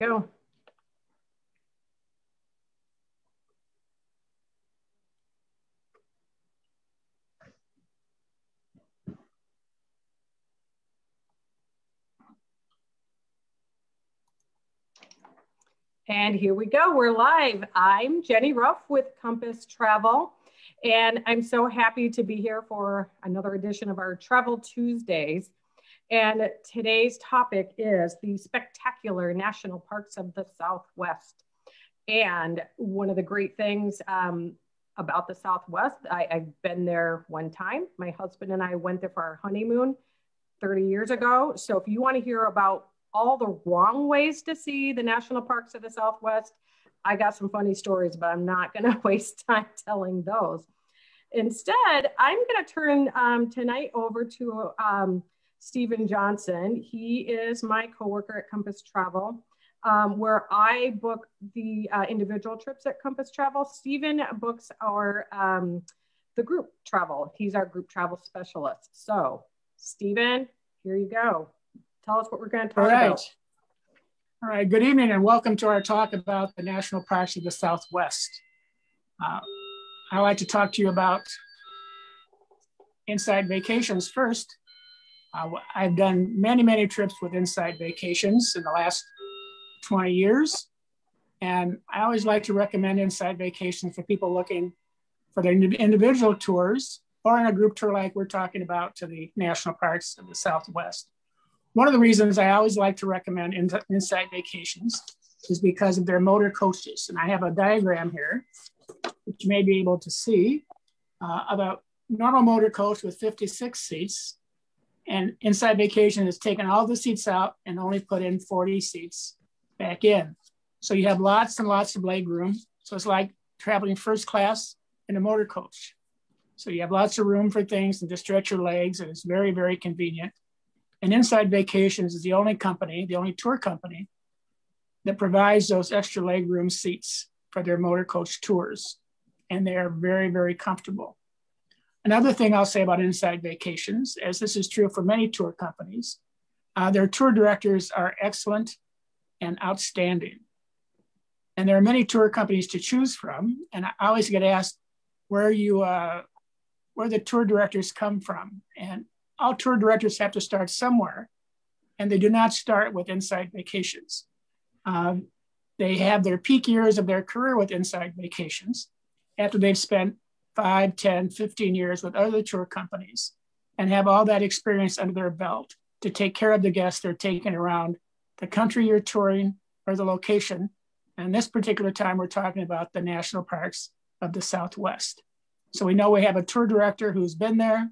Go. And here we go, we're live. I'm Jenny Ruff with Compass Travel, and I'm so happy to be here for another edition of our Travel Tuesdays. And today's topic is the spectacular national parks of the Southwest. And one of the great things about the Southwest, I've been there one time. My husband and I went there for our honeymoon 30 years ago. So if you want to hear about all the wrong ways to see the national parks of the Southwest, I got some funny stories, but I'm not going to waste time telling those. Instead, I'm going to turn tonight over to Steven Johnson. He is my coworker at Compass Travel, where I book the individual trips at Compass Travel. Steven books our the group travel. He's our group travel specialist. So, Steven, here you go. Tell us what we're going to talk about. All right, good evening and welcome to our talk about the national parks of the Southwest. I'd like to talk to you about Inside Vacations first. I've done many trips with Inside Vacations in the last 20 years. And I always like to recommend Inside Vacations for people looking for their individual tours or in a group tour like we're talking about to the national parks of the Southwest. One of the reasons I always like to recommend Inside Vacations is because of their motor coaches. And I have a diagram here, which you may be able to see, about normal motor coach with 56 seats. And Inside Vacation has taken all the seats out and only put in 40 seats back in. So you have lots and lots of leg room. So it's like traveling first class in a motor coach. So you have lots of room for things and to stretch your legs, and it's very convenient. And Inside Vacations is the only company, the only tour company that provides those extra leg room seats for their motor coach tours. And they are very comfortable. Another thing I'll say about Inside Vacations, as this is true for many tour companies, their tour directors are excellent and outstanding. And there are many tour companies to choose from. And I always get asked where the tour directors come from. And all tour directors have to start somewhere, and they do not start with Inside Vacations. They have their peak years of their career with Inside Vacations after they've spent 5, 10, 15 years with other tour companies and have all that experience under their belt to take care of the guests they're taking around the country you're touring or the location. And this particular time, we're talking about the national parks of the Southwest. So we know we have a tour director who's been there,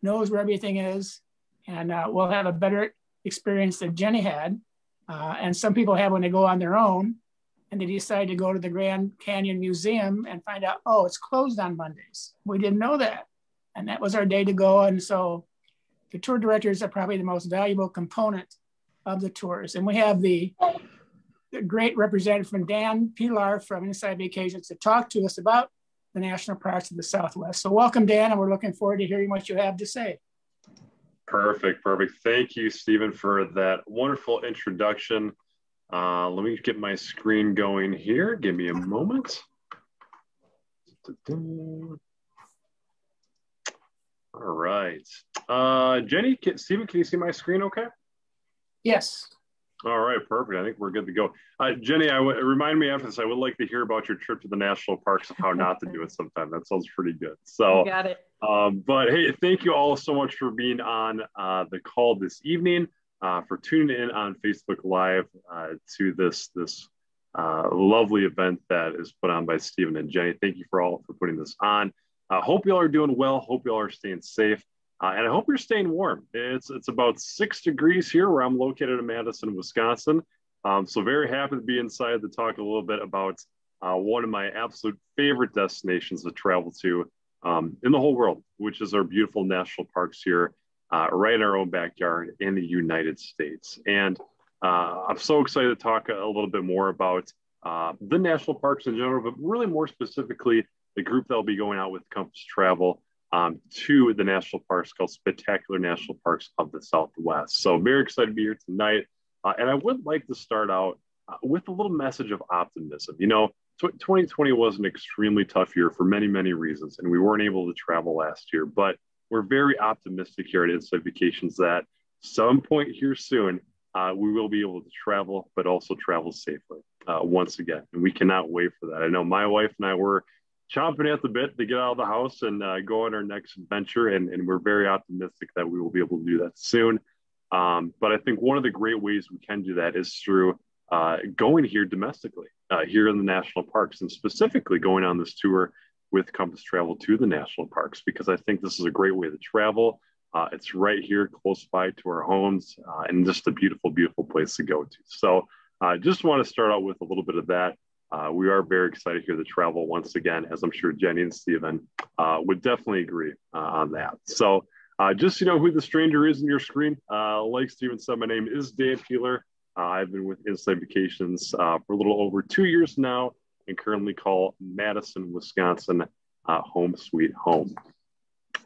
knows where everything is, and we'll have a better experience than Jenny had. And some people have when they go on their own and they decide to go to the Grand Canyon Museum and find out, oh, it's closed on Mondays. We didn't know that. And that was our day to go. And so the tour directors are probably the most valuable component of the tours. And we have the great representative from Dan Piehler from Inside Vacations to talk to us about the national parks of the Southwest. So welcome, Dan, and we're looking forward to hearing what you have to say. Perfect. Thank you, Stephen, for that wonderful introduction. Let me get my screen going here. Give me a moment. All right. Jenny, Stephen, can you see my screen okay? Yes. All right, perfect. I think we're good to go. Jenny, remind me after this, I would like to hear about your trip to the national parks and how not to do it sometime. That sounds pretty good. So, got it. But hey, thank you all so much for being on the call this evening, for tuning in on Facebook Live to this lovely event that is put on by Stephen and Jenny. Thank you for putting this on. Hope you all are doing well. Hope you all are staying safe. And I hope you're staying warm. It's about 6 degrees here where I'm located in Madison, Wisconsin. So very happy to be inside to talk a little bit about one of my absolute favorite destinations to travel to in the whole world, which is our beautiful national parks here right in our own backyard in the United States. And I'm so excited to talk a little bit more about the national parks in general, but really more specifically, the group that will be going out with Compass Travel to the national parks called Spectacular National Parks of the Southwest. So very excited to be here tonight. And I would like to start out with a little message of optimism. 2020 was an extremely tough year for many, many reasons, and we weren't able to travel last year, but we're very optimistic here at Insight Vacations that some point here soon, we will be able to travel, but also travel safely once again. And we cannot wait for that. I know my wife and I were chomping at the bit to get out of the house and go on our next adventure. And we're very optimistic that we will be able to do that soon. But I think one of the great ways we can do that is through going here domestically, here in the national parks, and specifically going on this tour with Compass Travel to the national parks, because I think this is a great way to travel. It's right here close by to our homes, and just a beautiful, beautiful place to go to. So I just want to start out with a little bit of that. We are very excited here to travel once again, as I'm sure Jenny and Steven would definitely agree on that. So just so you know who the stranger is in your screen, like Steven said, my name is Dan Piehler. I've been with Insight Vacations for a little over 2 years now, and currently call Madison, Wisconsin, home sweet home.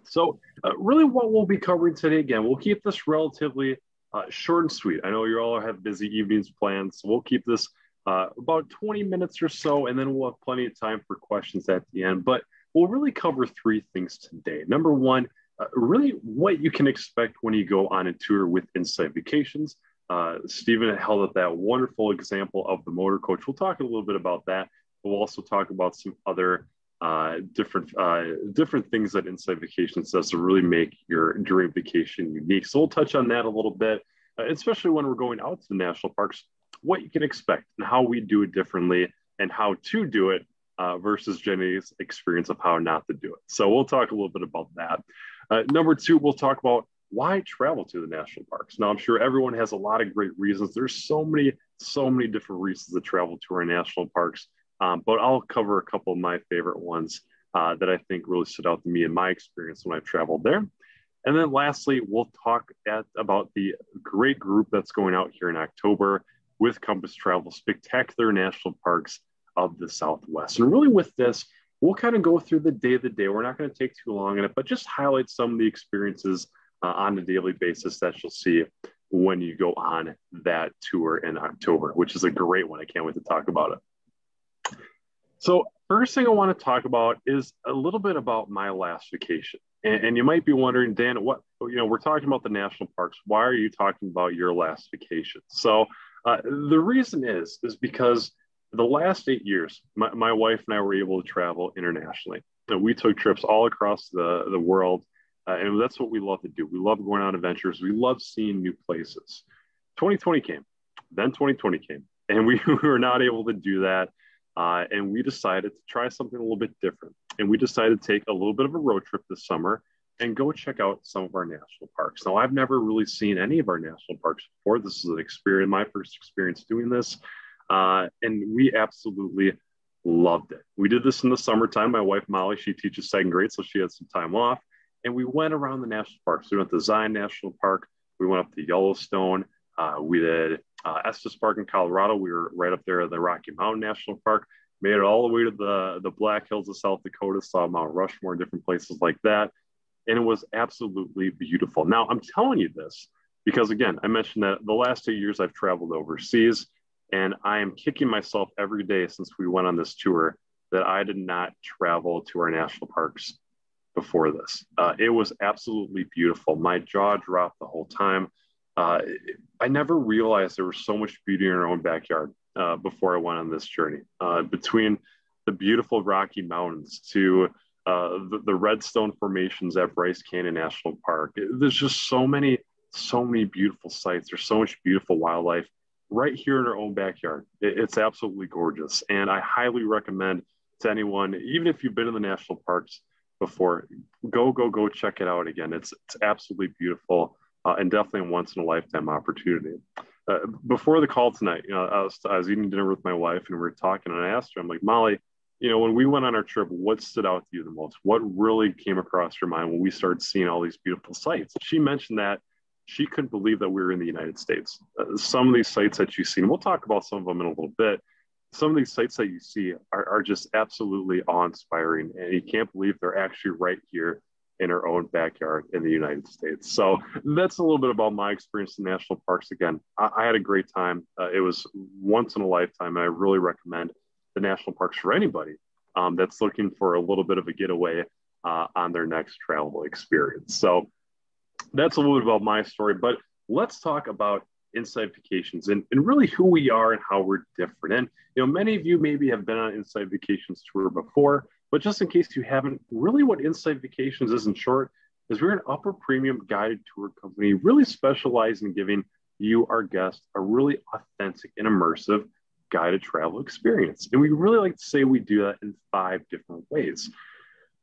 So really what we'll be covering today, again, we'll keep this relatively short and sweet. I know you all have busy evenings planned, so we'll keep this about 20 minutes or so, and then we'll have plenty of time for questions at the end. But we'll really cover 3 things today. Number one, really what you can expect when you go on a tour with Insight Vacations. Steven held up that wonderful example of the motor coach. We'll talk a little bit about that. We'll also talk about some other different things that Insight Vacations does to really make your dream vacation unique. So we'll touch on that a little bit, especially when we're going out to the national parks, what you can expect and how we do it differently and how to do it versus Jenny's experience of how not to do it. So we'll talk a little bit about that. Number 2, we'll talk about why travel to the national parks. Now, I'm sure everyone has a lot of great reasons. There's so many different reasons to travel to our national parks. But I'll cover a couple of my favorite ones that I think really stood out to me in my experience when I've traveled there. And then lastly, we'll talk about the great group that's going out here in October with Compass Travel, Spectacular National Parks of the Southwest. And really with this, we'll kind of go through the day. We're not going to take too long in it, but just highlight some of the experiences on a daily basis that you'll see when you go on that tour in October, which is a great one. I can't wait to talk about it. So first thing I want to talk about is a little bit about my last vacation. And you might be wondering, Dan, we're talking about the national parks. Why are you talking about your last vacation? So the reason is because the last 8 years, my wife and I were able to travel internationally. And we took trips all across the world. And that's what we love to do. We love going on adventures. We love seeing new places. 2020 came. Then 2020 came. And we were not able to do that. And we decided to try something a little bit different. And we decided to take a little bit of a road trip this summer and go check out some of our national parks. Now, I've never really seen any of our national parks before. This is an experience, my first experience doing this. And we absolutely loved it. We did this in the summertime. My wife, Molly, she teaches 2nd grade, so she had some time off. And we went around the national parks. We went to Zion National Park. We went up to Yellowstone. We did Estes Park in Colorado. We were right up there at the Rocky Mountain National Park. Made it all the way to the Black Hills of South Dakota, saw Mount Rushmore, different places like that. And it was absolutely beautiful. Now, I'm telling you this because, again, I mentioned that the last 2 years I've traveled overseas, and I am kicking myself every day since we went on this tour that I did not travel to our national parks before this. It was absolutely beautiful. My jaw dropped the whole time. I never realized there was so much beauty in our own backyard before I went on this journey. Between the beautiful Rocky Mountains to the Redstone formations at Bryce Canyon National Park, there's just so many beautiful sights. There's so much beautiful wildlife right here in our own backyard. It's absolutely gorgeous. And I highly recommend to anyone, even if you've been in the national parks before, go check it out again. It's absolutely beautiful. And definitely a once in a lifetime opportunity. Before the call tonight, I was eating dinner with my wife and we were talking, and I asked her, I'm like, Molly, when we went on our trip, what stood out to you the most? What really came across your mind when we started seeing all these beautiful sights? She mentioned that she couldn't believe that we were in the United States. Some of these sites that you see, and we'll talk about some of them in a little bit, some of these sites that you see are just absolutely awe-inspiring, and you can't believe they're actually right here in our own backyard in the United States. So that's a little bit about my experience in national parks. Again, I had a great time. It was once in a lifetime, and I really recommend the national parks for anybody that's looking for a little bit of a getaway on their next travel experience. So that's a little bit about my story, but let's talk about Inside Vacations and really who we are and how we're different. And, you know, many of you maybe have been on Inside Vacations tour before, but just in case you haven't, really what Inside Vacations is in short is we're an upper premium guided tour company, really specializing in giving you, our guests, a really authentic and immersive guided travel experience. And we really like to say we do that in 5 different ways.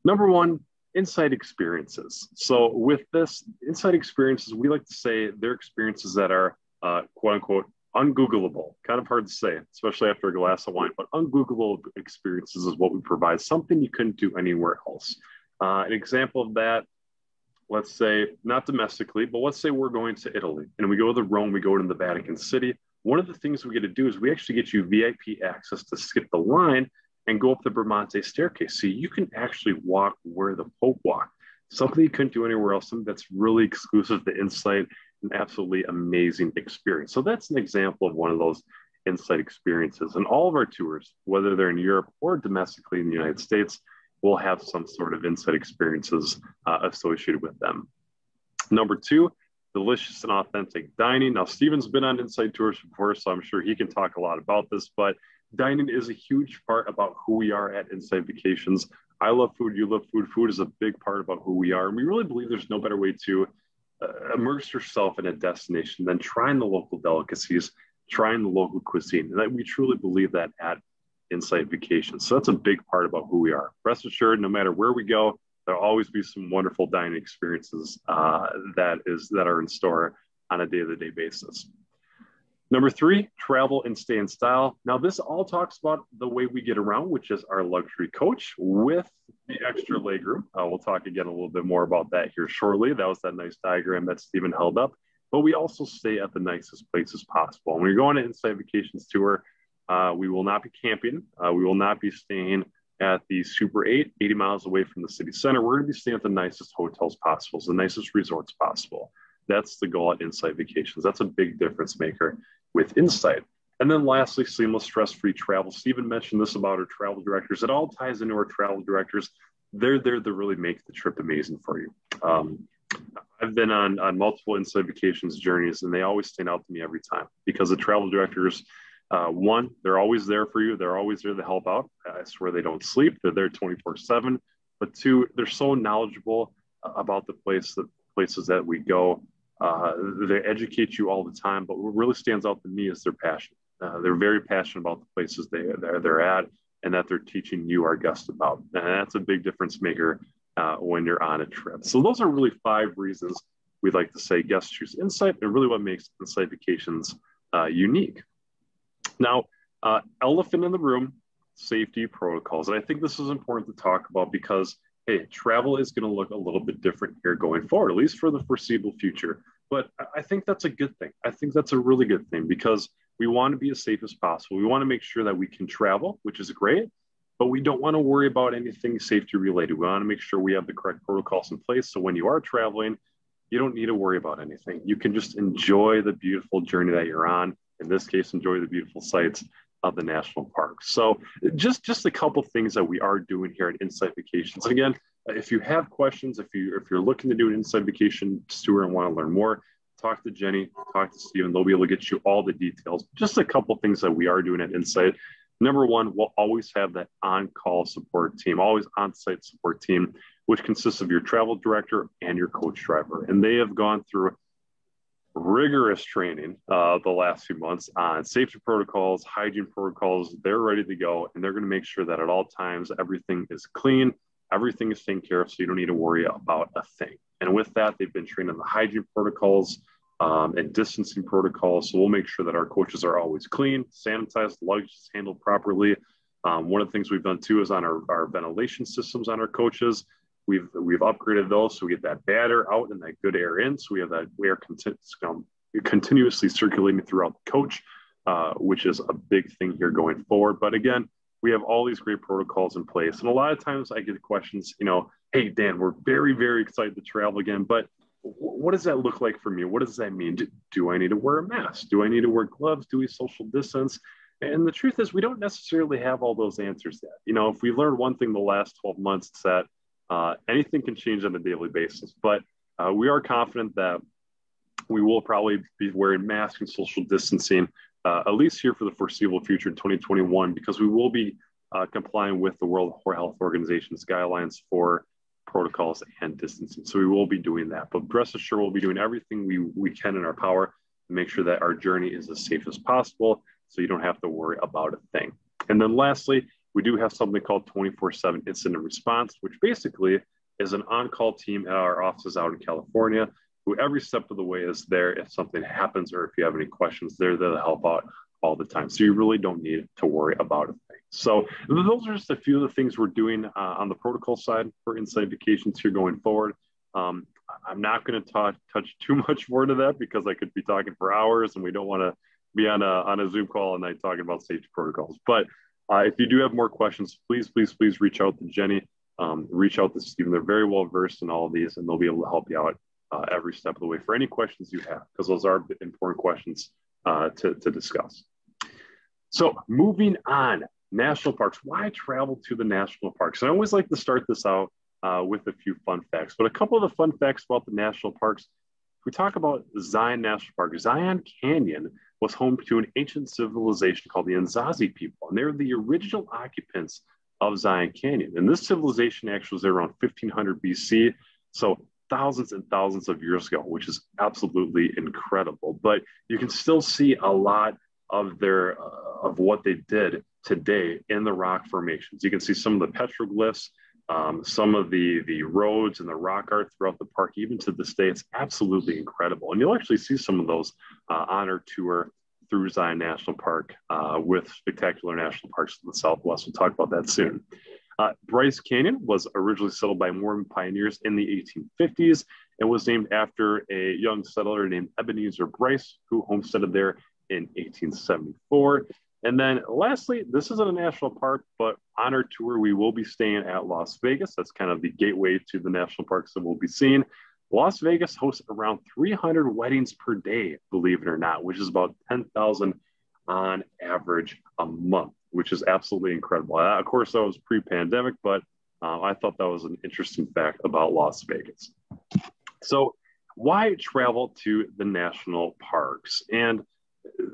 Number one, Inside experiences. So with this Inside experiences, we like to say they're experiences that are quote unquote ungoogleable. Kind of hard to say, especially after a glass of wine, but ungoogleable experiences is what we provide, something you couldn't do anywhere else. An example of that, let's say not domestically, but let's say we're going to Italy and we go to Rome, we go to the Vatican City. One of the things we get to do is we actually get you VIP access to skip the line and go up the Bramante staircase. So you can actually walk where the Pope walked. Something you couldn't do anywhere else, something that's really exclusive to Insight, an absolutely amazing experience. So that's an example of one of those Insight experiences. And all of our tours, whether they're in Europe or domestically in the United States, will have some sort of Insight experiences associated with them. Number 2, delicious and authentic dining. Now, Steven's been on Insight tours before, so I'm sure he can talk a lot about this, but dining is a huge part about who we are at Inside Vacations. I love food. You love food. Food is a big part about who we are. And we really believe there's no better way to immerse yourself in a destination than trying the local delicacies, trying the local cuisine. And we truly believe that at Inside Vacations. So that's a big part about who we are. Rest assured, no matter where we go, there'll always be some wonderful dining experiences that are in store on a day-to-day basis. Number 3, travel and stay in style. Now, this all talks about the way we get around, which is our luxury coach with the extra legroom. We'll talk again a little bit more about that here shortly. That was that nice diagram that Steven held up. But we also stay at the nicest places possible. When you're going to Inside Vacations tour, we will not be camping. We will not be staying at the Super 8, 80 miles away from the city center. We're going to be staying at the nicest hotels possible, the nicest resorts possible. That's the goal at Inside Vacations. That's a big difference maker with Insight. And then lastly, seamless, stress-free travel. Steven mentioned this about our travel directors. It all ties into our travel directors. They're there to really make the trip amazing for you. I've been on multiple Inside Vacations journeys, and they always stand out to me every time because the travel directors, one, they're always there for you. They're always there to help out. I swear they don't sleep. They're there 24/7. But 2, they're so knowledgeable about the places that we go. They educate you all the time, but what really stands out to me is their passion. They're very passionate about the places they're at and that they're teaching you, our guests, about. And that's a big difference maker when you're on a trip. So those are really 5 reasons we'd like to say guests choose Insight and really what makes Inside Vacations unique. Now, elephant in the room, safety protocols. And I think this is important to talk about because hey, travel is going to look a little bit different here going forward, at least for the foreseeable future. But I think that's a good thing. I think that's a really good thing because we want to be as safe as possible. We want to make sure that we can travel, which is great, but we don't want to worry about anything safety related. We want to make sure we have the correct protocols in place. So when you are traveling, you don't need to worry about anything. You can just enjoy the beautiful journey that you're on. In this case, enjoy the beautiful sights of the national parks. So just a couple things that we are doing here at Inside Vacations. And again, if you have questions, if you're looking to do an Inside Vacation tour and want to learn more, talk to Jenny, talk to Steven. They'll be able to get you all the details. Just a couple things that we are doing at Insight. Number 1, we'll always have that on-call support team, always on-site support team, which consists of your travel director and your coach driver. And they have gone through rigorous training the last few months on safety protocols, hygiene protocols. They're ready to go, and they're going to make sure that at all times everything is clean, everything is taken care of, so you don't need to worry about a thing. And with that, they've been trained on the hygiene protocols and distancing protocols. So we'll make sure that our coaches are always clean, sanitized, luggage is handled properly. One of the things we've done too is on our ventilation systems on our coaches. We've upgraded those so we get that bad air out and that good air in. So we have that air continuously circulating throughout the coach, which is a big thing here going forward. But again, we have all these great protocols in place. And a lot of times I get questions, hey, Dan, we're very, very excited to travel again, but what does that look like for me? What does that mean? Do I need to wear a mask? Do I need to wear gloves? Do we social distance? And the truth is, we don't necessarily have all those answers yet. If we learned one thing the last 12 months, it's that anything can change on a daily basis. But we are confident that we will probably be wearing masks and social distancing, at least here for the foreseeable future in 2021, because we will be complying with the World Health Organization's guidelines for protocols and distancing. So we will be doing that. But rest assured, we'll be doing everything we can in our power to make sure that our journey is as safe as possible, so you don't have to worry about a thing. And then lastly, we do have something called 24/7 incident response, which basically is an on-call team at our offices out in California, who every step of the way is there if something happens or if you have any questions. They're there to help out all the time. So you really don't need to worry about a thing. So those are just a few of the things we're doing on the protocol side for Insight Vacations here going forward. I'm not going to touch too much more to that because I could be talking for hours, and we don't want to be on a Zoom call all night talking about safety protocols. But if you do have more questions, please reach out to Jenny, reach out to Steven. They're very well versed in all of these, and they'll be able to help you out every step of the way for any questions you have, because those are important questions to discuss. So moving on, national parks. Why travel to the national parks? And I always like to start this out with a few fun facts, but a couple of the fun facts about the national parks. If we talk about Zion National Park, Zion Canyon was home to an ancient civilization called the Nzazi people, and they're the original occupants of Zion Canyon. And this civilization actually was there around 1500 BC, so thousands and thousands of years ago, which is absolutely incredible. But you can still see a lot of of what they did today in the rock formations. You can see some of the petroglyphs, some of the roads and the rock art throughout the park, even to this day. It's absolutely incredible. And you'll actually see some of those on our tour through Zion National Park with spectacular national parks in the Southwest. We'll talk about that soon. Bryce Canyon was originally settled by Mormon pioneers in the 1850s and was named after a young settler named Ebenezer Bryce, who homesteaded there in 1874. And then lastly, this isn't a national park, but on our tour, we will be staying at Las Vegas. That's kind of the gateway to the national parks that we'll be seeing. Las Vegas hosts around 300 weddings per day, believe it or not, which is about 10,000 on average a month, which is absolutely incredible. Of course, that was pre-pandemic, but I thought that was an interesting fact about Las Vegas. So why travel to the national parks? And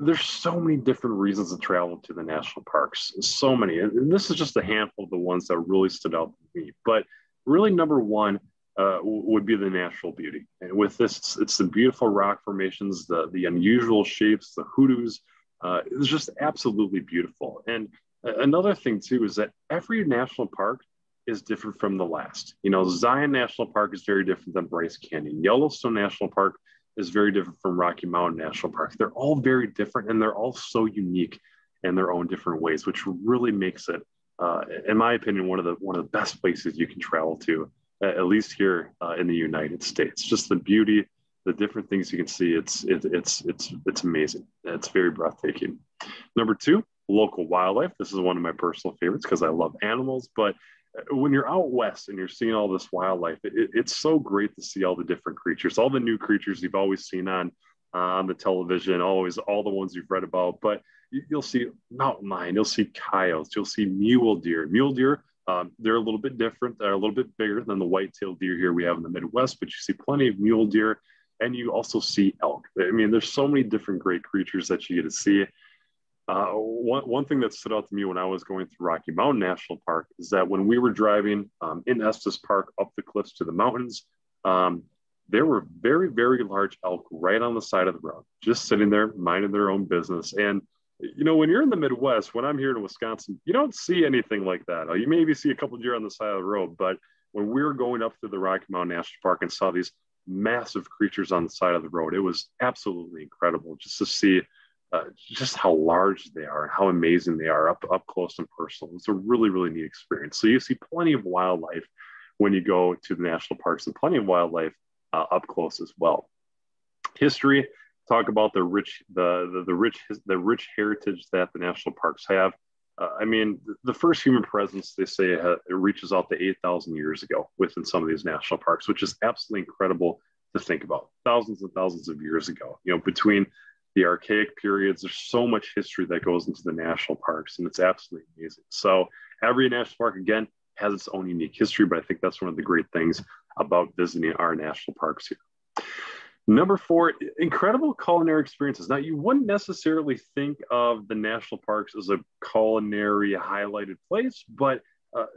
there's so many different reasons to travel to the national parks, so many. And this is just a handful of the ones that really stood out to me. But really, number one would be the natural beauty. And with this, it's the beautiful rock formations, the unusual shapes, the hoodoos. It's just absolutely beautiful. And another thing, too, is that every national park is different from the last. Zion National Park is very different than Bryce Canyon. Yellowstone National Park is very different from Rocky Mountain National Park. They're all very different, and they're all so unique in their own different ways, which really makes it, in my opinion, one of the best places you can travel to, at least here in the United States. Just the beauty, the different things you can see. It's amazing. It's very breathtaking. Number two, local wildlife. This is one of my personal favorites because I love animals, but when you're out west and you're seeing all this wildlife, it's so great to see all the different creatures, all the new creatures you've always seen on the television, always all the ones you've read about. But you'll see mountain lion, you'll see coyotes, you'll see mule deer. Mule deer, they're a little bit different. They're a little bit bigger than the white-tailed deer here we have in the Midwest, but you see plenty of mule deer, and you also see elk. I mean, there's so many different great creatures that you get to see. One thing that stood out to me when I was going through Rocky Mountain National Park is that when we were driving in Estes Park up the cliffs to the mountains, there were very, very large elk right on the side of the road, just sitting there minding their own business. And when you're in the Midwest, when I'm here in Wisconsin, you don't see anything like that. You maybe see a couple of deer on the side of the road, but when we were going up to the Rocky Mountain National Park and saw these massive creatures on the side of the road, it was absolutely incredible just to see just how large they are and how amazing they are up close and personal. It's a really, really neat experience. So you see plenty of wildlife when you go to the national parks, and plenty of wildlife up close as well. History, talk about the rich heritage that the national parks have. I mean, the first human presence, they say it reaches out to 8,000 years ago within some of these national parks, which is absolutely incredible to think about. Thousands and thousands of years ago, between the archaic periods, there's so much history that goes into the national parks, and it's absolutely amazing. So every national park, again, has its own unique history, but I think that's one of the great things about visiting our national parks here. Number 4, incredible culinary experiences. Now, you wouldn't necessarily think of the national parks as a culinary highlighted place, but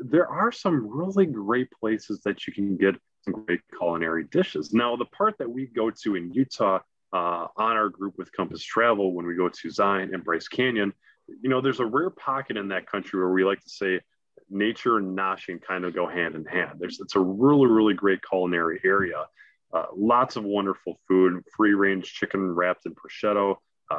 there are some really great places that you can get some great culinary dishes. Now, the part that we go to in Utah on our group with Compass Travel, when we go to Zion and Bryce Canyon, there's a rare pocket in that country where we like to say nature and noshing kind of go hand in hand. It's a really, really great culinary area. Lots of wonderful food, free range chicken wrapped in prosciutto,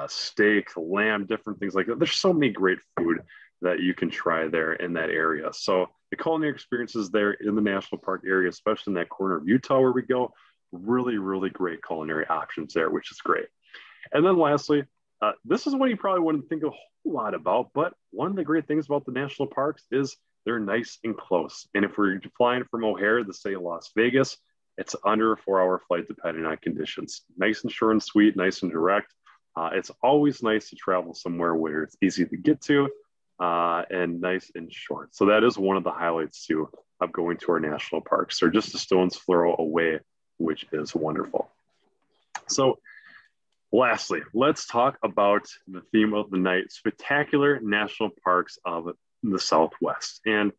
steak, lamb, different things like that. There's so many great food that you can try there in that area. So the culinary experiences there in the national park area, especially in that corner of Utah where we go, really, really great culinary options there, which is great. And then lastly, this is one you probably wouldn't think a whole lot about, but one of the great things about the national parks is they're nice and close. And if we're flying from O'Hare to say Las Vegas, it's under a 4-hour flight depending on conditions. Nice and short and sweet, nice and direct. It's always nice to travel somewhere where it's easy to get to and nice and short. So that is one of the highlights too of going to our national parks. They're just a stone's throw away, which is wonderful. So lastly, let's talk about the theme of the night, spectacular national parks of the Southwest. And,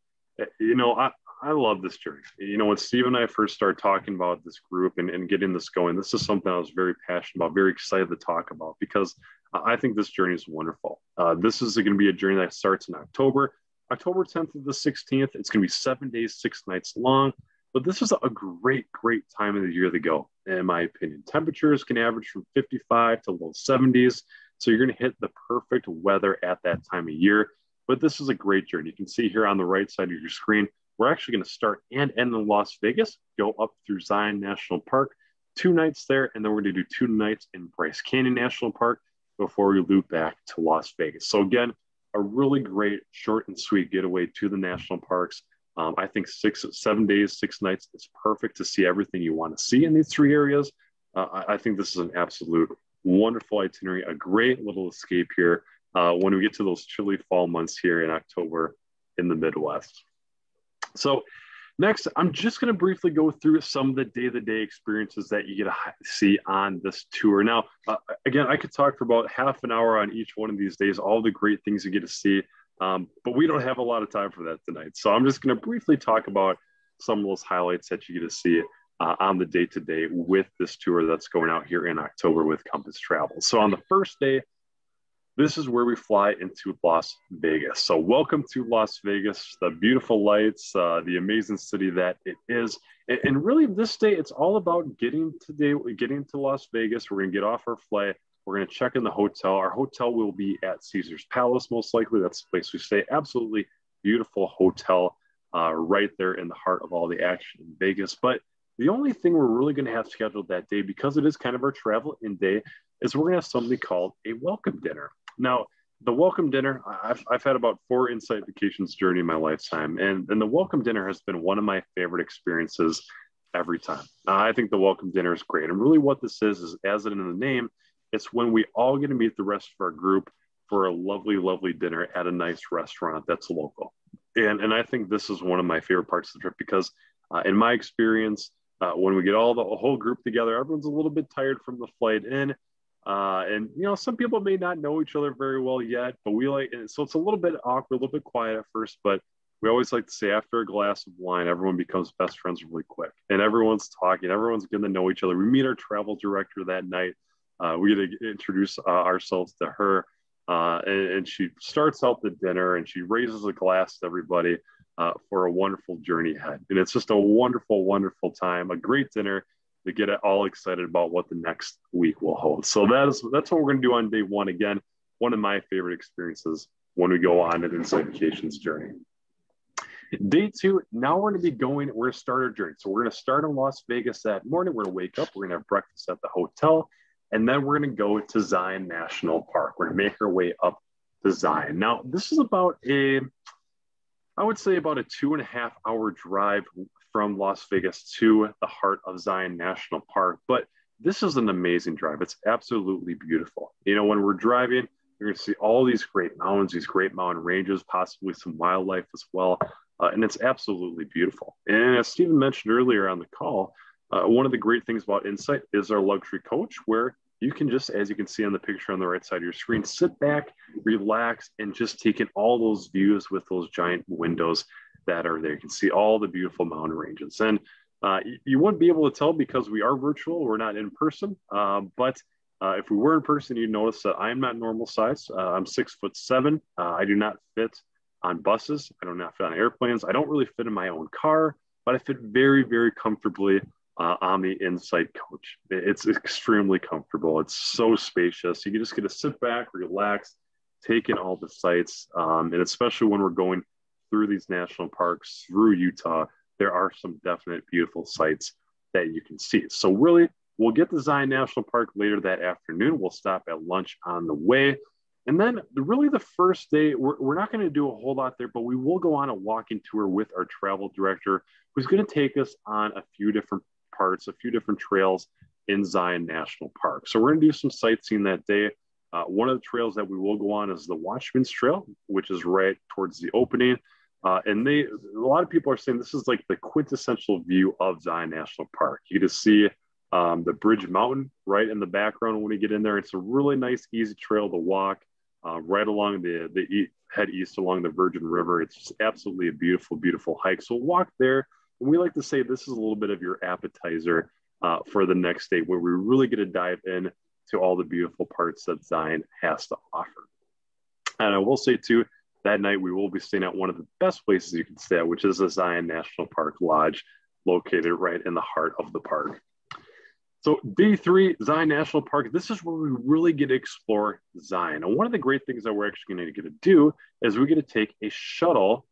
I love this journey. When Steve and I first started talking about this group and getting this going, this is something I was very passionate about, very excited to talk about, because I think this journey is wonderful. This is going to be a journey that starts in October 10th to the 16th. It's going to be 7 days, 6 nights long. But this is a great, great time of the year to go, in my opinion. Temperatures can average from 55 to low 70s. So you're going to hit the perfect weather at that time of year. But this is a great journey. You can see here on the right side of your screen, we're actually going to start and end in Las Vegas, go up through Zion National Park, 2 nights there, and then we're going to do 2 nights in Bryce Canyon National Park before we loop back to Las Vegas. So again, a really great short and sweet getaway to the national parks. I think 7 days, 6 nights is perfect to see everything you want to see in these 3 areas. I think this is an absolute wonderful itinerary, a great little escape here when we get to those chilly fall months here in October in the Midwest. So next, I'm just going to briefly go through some of the day-to-day experiences that you get to see on this tour. Now, again, I could talk for about half an hour on each one of these days, all the great things you get to see, but we don't have a lot of time for that tonight. So I'm just going to briefly talk about some of those highlights that you get to see on the day-to-day with this tour that's going out here in October with Compass Travel. So on the first day, this is where we fly into Las Vegas. So welcome to Las Vegas, the beautiful lights, the amazing city that it is. And really this day, it's all about getting to Las Vegas. We're going to get off our flight. We're going to check in the hotel. Our hotel will be at Caesar's Palace, most likely. That's the place we stay. Absolutely beautiful hotel right there in the heart of all the action in Vegas. But the only thing we're really going to have scheduled that day, because it is kind of our travel-in day, is we're going to have something called a welcome dinner. Now, the welcome dinner, I've had about 4 Insight vacations journey in my lifetime, and the welcome dinner has been one of my favorite experiences every time. I think the welcome dinner is great. And really what this is as it in the name, it's when we all get to meet the rest of our group for a lovely, lovely dinner at a nice restaurant that's local. And I think this is one of my favorite parts of the trip because in my experience, when we get the whole group together, everyone's a little bit tired from the flight in. And some people may not know each other very well yet, but so it's a little bit awkward, a little bit quiet at first, but we always like to say after a glass of wine, everyone becomes best friends really quick, and everyone's talking, everyone's getting to know each other. We meet our travel director that night. We get to introduce ourselves to her, and she starts out the dinner and she raises a glass to everybody for a wonderful journey ahead. And it's just a wonderful, wonderful time, a great dinner to get all excited about what the next week will hold. So that's what we're going to do on day 1. Again, one of my favorite experiences when we go on an Insight Vacations journey. Day 2, now we're going to start our journey. So we're going to start in Las Vegas that morning. We're going to wake up, we're going to have breakfast at the hotel, and then we're going to go to Zion National Park. We're going to make our way up to Zion. Now, this is about I would say about a 2.5-hour drive from Las Vegas to the heart of Zion National Park. But this is an amazing drive. It's absolutely beautiful. You know, when we're driving, you're going to see all these great mountains, these great mountain ranges, possibly some wildlife as well. And it's absolutely beautiful. And as Stephen mentioned earlier on the call, one of the great things about INSIGH is our luxury coach, where you can just, as you can see on the picture on the right side of your screen, sit back, relax, and just take in all those views with those giant windows that are there. You can see all the beautiful mountain ranges. And you wouldn't be able to tell because we are virtual, we're not in person. But if we were in person, you'd notice that I'm not normal size. I'm 6'7". I do not fit on buses. I do not fit on airplanes. I don't really fit in my own car, but I fit very, very comfortably on the INSIGH coach. It's extremely comfortable. It's so spacious. You just get to sit back, relax, take in all the sights. And especially when we're going through these national parks, through Utah, there are some definite beautiful sights that you can see. So really, we'll get to Zion National Park later that afternoon. We'll stop at lunch on the way. And then really the first day, we're not going to do a whole lot there, but we will go on a walking tour with our travel director, who's going to take us on a few different parts, a few different trails in Zion National Park. So we're going to do some sightseeing that day. One of the trails that we will go on is the Watchman's Trail, which is right towards the opening. And a lot of people are saying this is like the quintessential view of Zion National Park. You get to see the Bridge Mountain right in the background when you get in there. It's a really nice, easy trail to walk right along head east along the Virgin River. It's just absolutely a beautiful, beautiful hike. So walk there. And we like to say this is a little bit of your appetizer for the next day, where we really get to dive in to all the beautiful parts that Zion has to offer. And I will say too, that night we will be staying at one of the best places you can stay at, which is the Zion National Park Lodge, located right in the heart of the park. So day 3, Zion National Park, this is where we really get to explore Zion. And one of the great things that we're actually going to get to do is we get to take a shuttle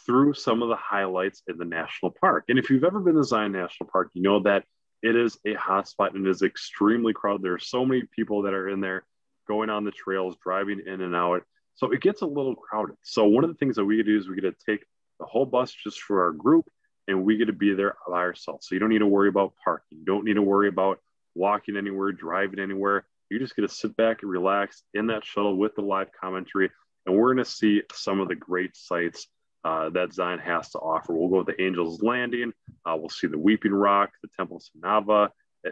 through some of the highlights in the national park. And if you've ever been to Zion National Park, you know that it is a hotspot and it is extremely crowded. There are so many people that are in there going on the trails, driving in and out. So it gets a little crowded. So one of the things that we get to do is we get to take the whole bus just for our group, and we get to be there by ourselves. So you don't need to worry about parking. You don't need to worry about walking anywhere, driving anywhere. You just get to sit back and relax in that shuttle with the live commentary. And we're going to see some of the great sights that Zion has to offer. We'll go to the Angel's Landing. We'll see the Weeping Rock, the Temple of Sanava,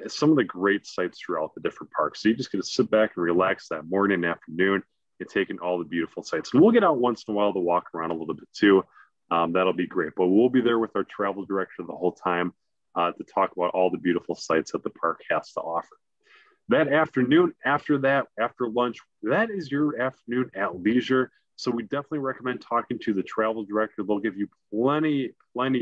some of the great sights throughout the different parks. So you just get to sit back and relax that morning and afternoon and take in all the beautiful sights. And we'll get out once in a while to walk around a little bit too. That'll be great. But we'll be there with our travel director the whole time to talk about all the beautiful sights that the park has to offer. That afternoon, after lunch, that is your afternoon at leisure. So we definitely recommend talking to the travel director. They'll give you plenty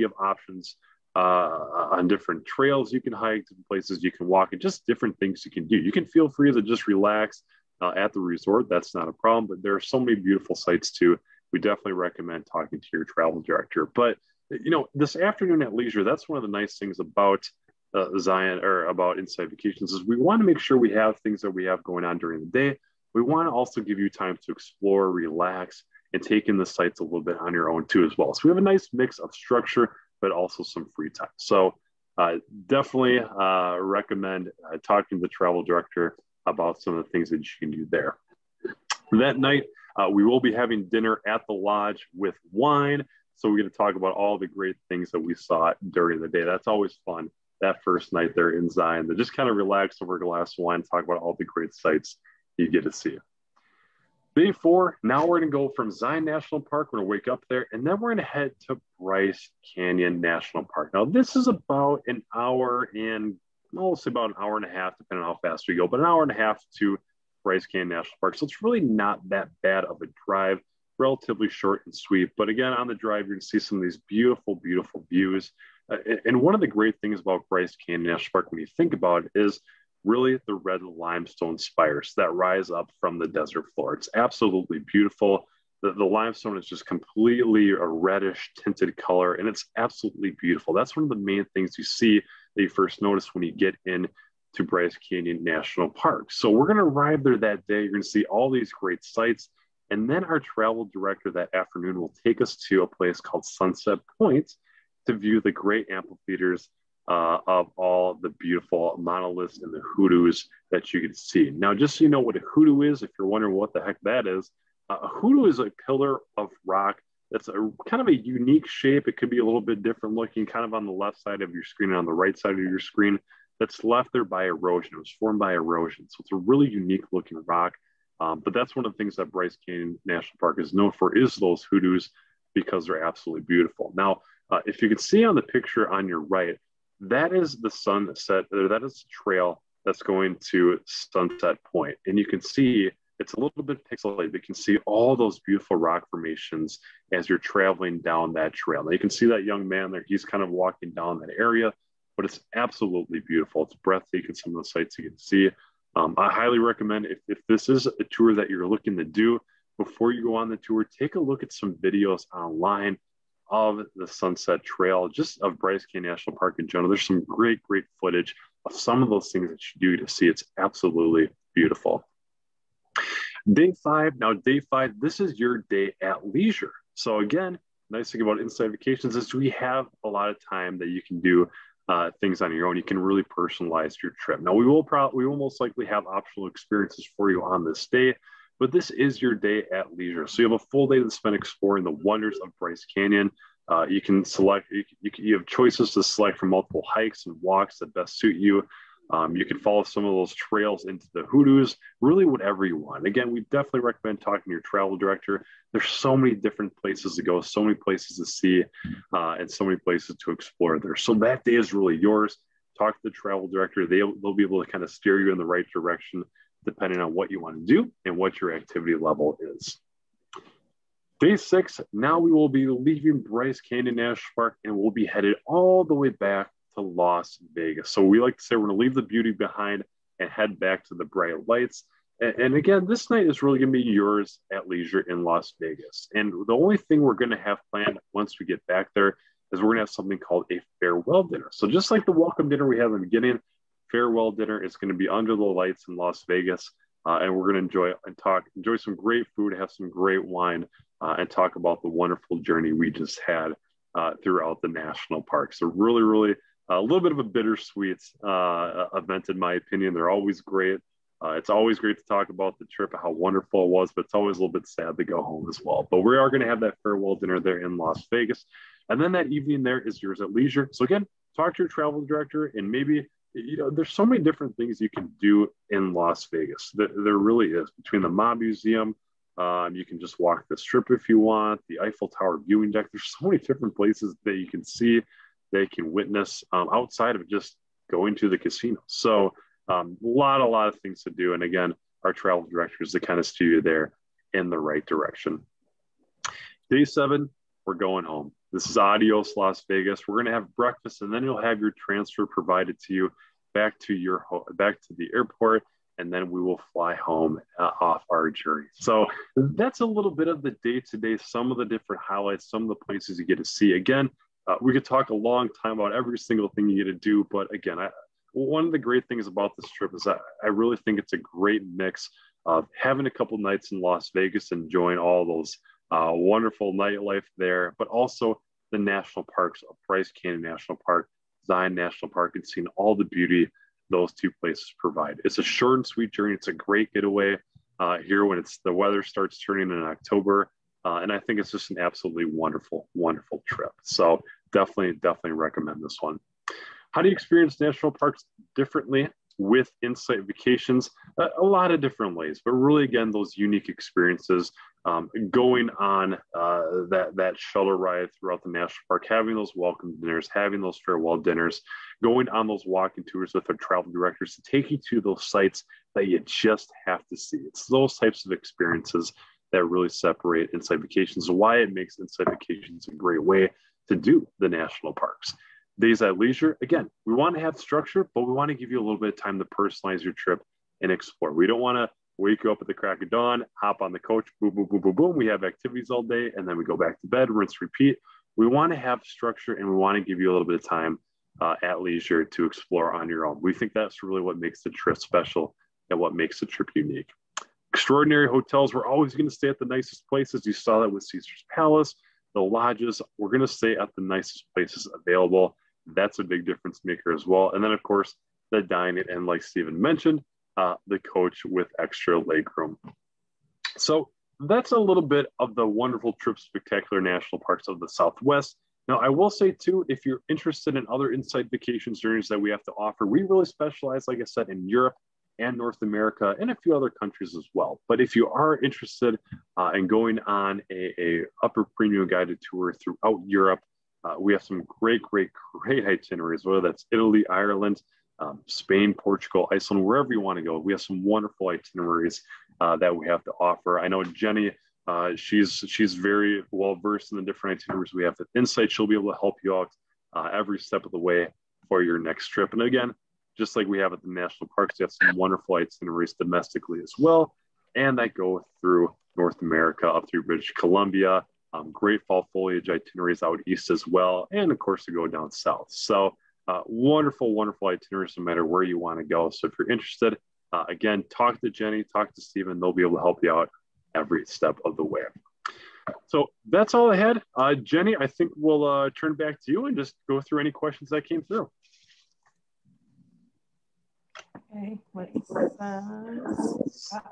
of options on different trails you can hike, different places you can walk, and just different things you can do. You can feel free to just relax at the resort. That's not a problem, but there are so many beautiful sites too. We definitely recommend talking to your travel director. But, you know, this afternoon at leisure, that's one of the nice things about Zion, or about INSIGH Vacations, is we want to make sure we have things that we have going on during the day. We want to also give you time to explore, relax, and take in the sites a little bit on your own too as well. So we have a nice mix of structure, but also some free time. So definitely recommend talking to the travel director about some of the things that you can do there. That night, we will be having dinner at the lodge with wine. So we're going to talk about all the great things that we saw during the day. That's always fun, that first night there in Zion, to just kind of relax over a glass of wine, talk about all the great sights you get to see. Day 4, now we're going to go from Zion National Park. We're going to wake up there, and then we're going to head to Bryce Canyon National Park. Now, this is about an hour and, well, let's say about an hour and a half, depending on how fast we go, but an hour and a half to Bryce Canyon National Park. So it's really not that bad of a drive, relatively short and sweet. But again, on the drive, you're going to see some of these beautiful, beautiful views. And one of the great things about Bryce Canyon National Park, when you think about it, is really the red limestone spires that rise up from the desert floor. It's absolutely beautiful. The limestone is just completely a reddish tinted color, and it's absolutely beautiful. That's one of the main things you see that you first notice when you get in to Bryce Canyon National Park. So we're going to arrive there that day. You're going to see all these great sights. And then our travel director that afternoon will take us to a place called Sunset Point to view the great amphitheaters of all the beautiful monoliths and the hoodoos that you can see. Now, just so you know what a hoodoo is, if you're wondering what the heck that is, a hoodoo is a pillar of rock that's a kind of a unique shape. It could be a little bit different looking, kind of on the left side of your screen and on the right side of your screen, that's left there by erosion. It was formed by erosion. So it's a really unique looking rock. But that's one of the things that Bryce Canyon National Park is known for, is those hoodoos, because they're absolutely beautiful. Now, if you can see on the picture on your right, that is the sunset, or that is the trail that's going to Sunset Point. And you can see it's a little bit pixelated, but you can see all those beautiful rock formations as you're traveling down that trail. Now you can see that young man there, he's kind of walking down that area, but it's absolutely beautiful. It's breathtaking, some of the sights you can see. I highly recommend, if this is a tour that you're looking to do, before you go on the tour, take a look at some videos online of the Sunset Trail, just of Bryce Canyon National Park in general. There's some great footage of some of those things that you do to see. It's absolutely beautiful. Day 5. Now, day 5, this is your day at leisure. So again, nice thing about Inside Vacations is we have a lot of time that you can do things on your own. You can really personalize your trip. Now, we will most likely have optional experiences for you on this day, but this is your day at leisure. So you have a full day to spend exploring the wonders of Bryce Canyon. You can select, you have choices to select from multiple hikes and walks that best suit you. You can follow some of those trails into the hoodoos, really whatever you want. Again, we definitely recommend talking to your travel director. There's so many different places to go, so many places to see, and so many places to explore there. So that day is really yours. Talk to the travel director. They'll be able to kind of steer you in the right direction, depending on what you want to do and what your activity level is. Day 6, now we will be leaving Bryce Canyon National Park and we'll be headed all the way back to Las Vegas. So we like to say we're going to leave the beauty behind and head back to the bright lights. And again, this night is really going to be yours at leisure in Las Vegas. And the only thing we're going to have planned once we get back there is we're going to have something called a farewell dinner. So just like the welcome dinner we have in the beginning, farewell dinner is going to be under the lights in Las Vegas. And we're going to enjoy some great food, have some great wine, and talk about the wonderful journey we just had throughout the national park. So really, a little bit of a bittersweet event, in my opinion. They're always great. It's always great to talk about the trip, how wonderful it was, but it's always a little bit sad to go home as well. But we are going to have that farewell dinner there in Las Vegas. And then that evening there is yours at leisure. So again, talk to your travel director, and maybe, there's so many different things you can do in Las Vegas. There really is. Between the Mob Museum, you can just walk the strip if you want, the Eiffel Tower viewing deck. There's so many different places that you can see, they can witness outside of just going to the casino. So a lot of things to do. And again, our travel directors to kind of steer you there in the right direction. Day 7, we're going home. This is adios Las Vegas. We're going to have breakfast, and then you'll have your transfer provided to you back to the airport, and then we will fly home off our journey. So that's a little bit of the day-to-day, some of the different highlights, some of the places you get to see. Again, we could talk a long time about every single thing you get to do, but again, one of the great things about this trip is that I really think it's a great mix of having a couple nights in Las Vegas, enjoying all those wonderful nightlife there, but also the national parks of Bryce Canyon National Park, Zion National Park, and seeing all the beauty those two places provide. It's a short and sweet journey. It's a great getaway here when the weather starts turning in October. And I think it's just an absolutely wonderful trip. So definitely recommend this one. How do you experience national parks differently with Insight Vacations? A lot of different ways, but really, again, those unique experiences, going on that shuttle ride throughout the national park, having those welcome dinners, having those farewell dinners, going on those walking tours with our travel directors to take you to those sites that you just have to see. It's those types of experiences that really separate Insight Vacations, why it makes Insight Vacations a great way to do the national parks. Days at leisure, again, we want to have structure, but we want to give you a little bit of time to personalize your trip and explore. We don't want to wake you up at the crack of dawn, hop on the coach, boom, boom, boom, boom, boom. We have activities all day, and then we go back to bed, rinse, repeat. We want to have structure, and we want to give you a little bit of time at leisure to explore on your own. We think that's really what makes the trip special and what makes the trip unique. extraordinary hotels. We're always going to stay at the nicest places. You saw that with Caesar's Palace. The lodges, we're going to stay at the nicest places available. That's a big difference maker as well. And then, of course, the dining, and like Steven mentioned, the coach with extra legroom. So that's a little bit of the wonderful trip spectacular national parks of the Southwest. Now, I will say too, if you're interested in other INSIGH vacation journeys that we have to offer, we really specialize, like I said, in Europe and North America and a few other countries as well. But if you are interested in going on a upper premium guided tour throughout Europe, we have some great itineraries, whether that's Italy, Ireland, Spain, Portugal, Iceland, wherever you want to go. We have some wonderful itineraries that we have to offer. I know Jenny, she's very well versed in the different itineraries we have at INSIGH. She'll be able to help you out every step of the way for your next trip. And again, just like we have at the national parks, we have some wonderful itineraries domestically as well, and that go through North America up through British Columbia. Great fall foliage itineraries out east as well, and of course to go down south. So wonderful itineraries no matter where you want to go. So if you're interested, again, talk to Jenny, talk to Steven. They'll be able to help you out every step of the way. So that's all I had. Jenny, I think we'll turn back to you and just go through any questions that came through. Okay,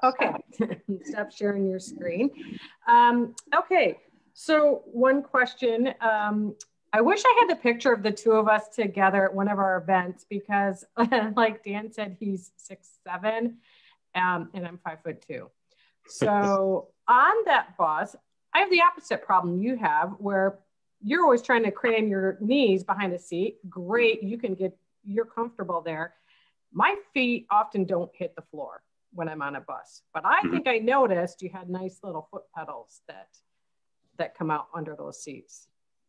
okay, stop sharing your screen. Okay, so one question. I wish I had the picture of the two of us together at one of our events because like Dan said, he's 6'7", and I'm 5'2". So on that bus, I have the opposite problem you have where you're always trying to cram your knees behind a seat. Great, you're comfortable there. My feet often don't hit the floor when I'm on a bus, but I think I noticed you had nice little foot pedals that come out under those seats.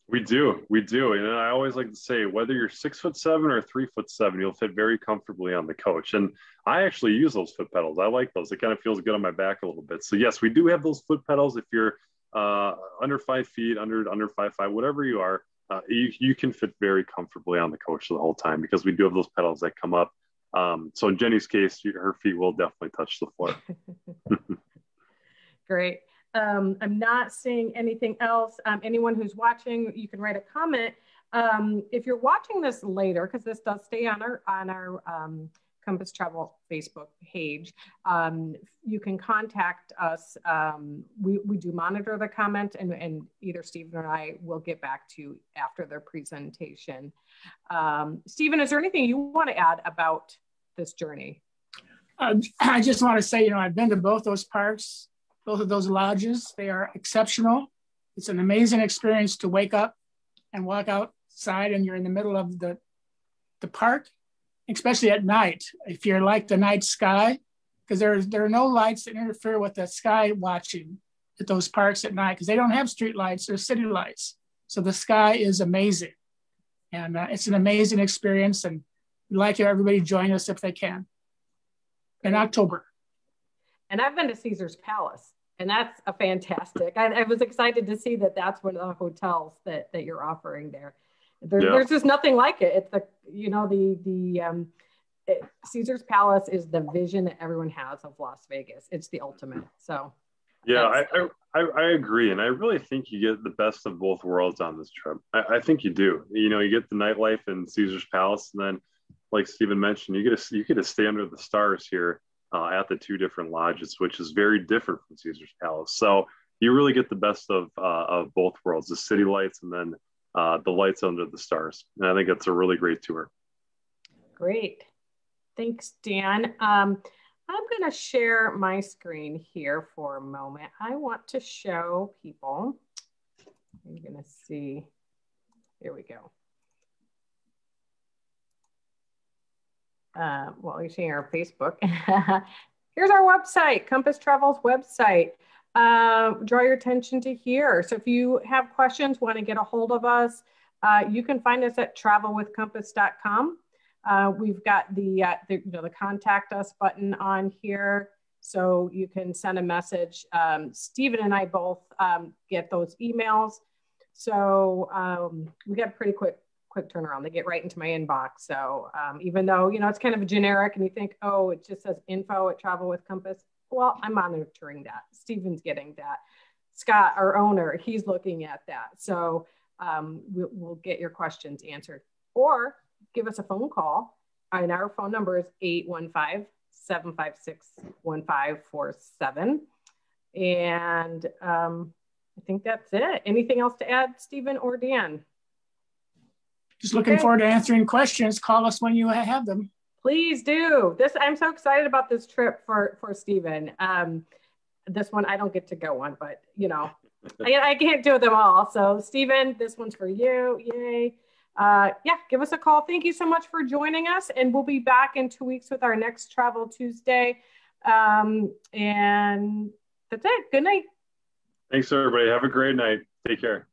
We do. And I always like to say, whether you're 6'7" or 3'7", you'll fit very comfortably on the coach. And I actually use those foot pedals. I like those. It kind of feels good on my back a little bit. So yes, we do have those foot pedals. If you're under 5 feet, under 5'5", whatever you are, you can fit very comfortably on the coach the whole time because we do have those pedals that come up. So in Jenny's case, her feet will definitely touch the floor. Great. I'm not seeing anything else. Anyone who's watching, you can write a comment. If you're watching this later, because this does stay on our Compass Travel Facebook page, you can contact us. We do monitor the comment, and either Steven or I will get back to you after their presentation. Steven, is there anything you want to add about this journey? I just want to say, I've been to both those parks, both of those lodges. They are exceptional. It's an amazing experience to wake up and walk outside and you're in the middle of the park, especially at night. If you're like the night sky, because there are no lights that interfere with the sky watching at those parks at night, because they don't have street lights, they're city lights. So the sky is amazing. And it's an amazing experience. And we'd like everybody to join us if they can in October. And I've been to Caesar's Palace, and that's a fantastic. I was excited to see that that's one of the hotels that you're offering there. There's just nothing like it. It's Caesar's Palace is the vision that everyone has of Las Vegas. It's the ultimate. So yeah, I agree, and I really think you get the best of both worlds on this trip. I think you do. You get the nightlife in Caesar's Palace, and then, like Steven mentioned, you get to stay under the stars here at the two different lodges, which is very different from Caesar's Palace. So you really get the best of both worlds: the city lights, and then the lights under the stars. And I think it's a really great tour. Great. Thanks, Dan. I'm going to share my screen here for a moment. I want to show people. I'm going to see. Here we go. Well, you're seeing our Facebook. Here's our website, Compass Travel's website. Draw your attention to here. So if you have questions, want to get a hold of us, you can find us at travelwithcompass.com. We've got the contact us button on here, so you can send a message. Steven and I both get those emails, so we got a pretty quick turnaround. They get right into my inbox. So even though it's kind of a generic, and you think, oh, it just says info at Travel with Compass, Well, I'm monitoring that. Steven's getting that. Scott, our owner, he's looking at that. So we'll get your questions answered. Or give us a phone call. And our phone number is 815-756-1547. And I think that's it. Anything else to add, Steven or Dan? Just looking forward to answering questions. Call us when you have them. Please do. I'm so excited about this trip for Steven. This one I don't get to go on, but you know, I can't do them all. So Steven, this one's for you. Yay. Yeah, give us a call. Thank you so much for joining us. And we'll be back in 2 weeks with our next Travel Tuesday. And that's it. Good night. Thanks, everybody. Have a great night. Take care.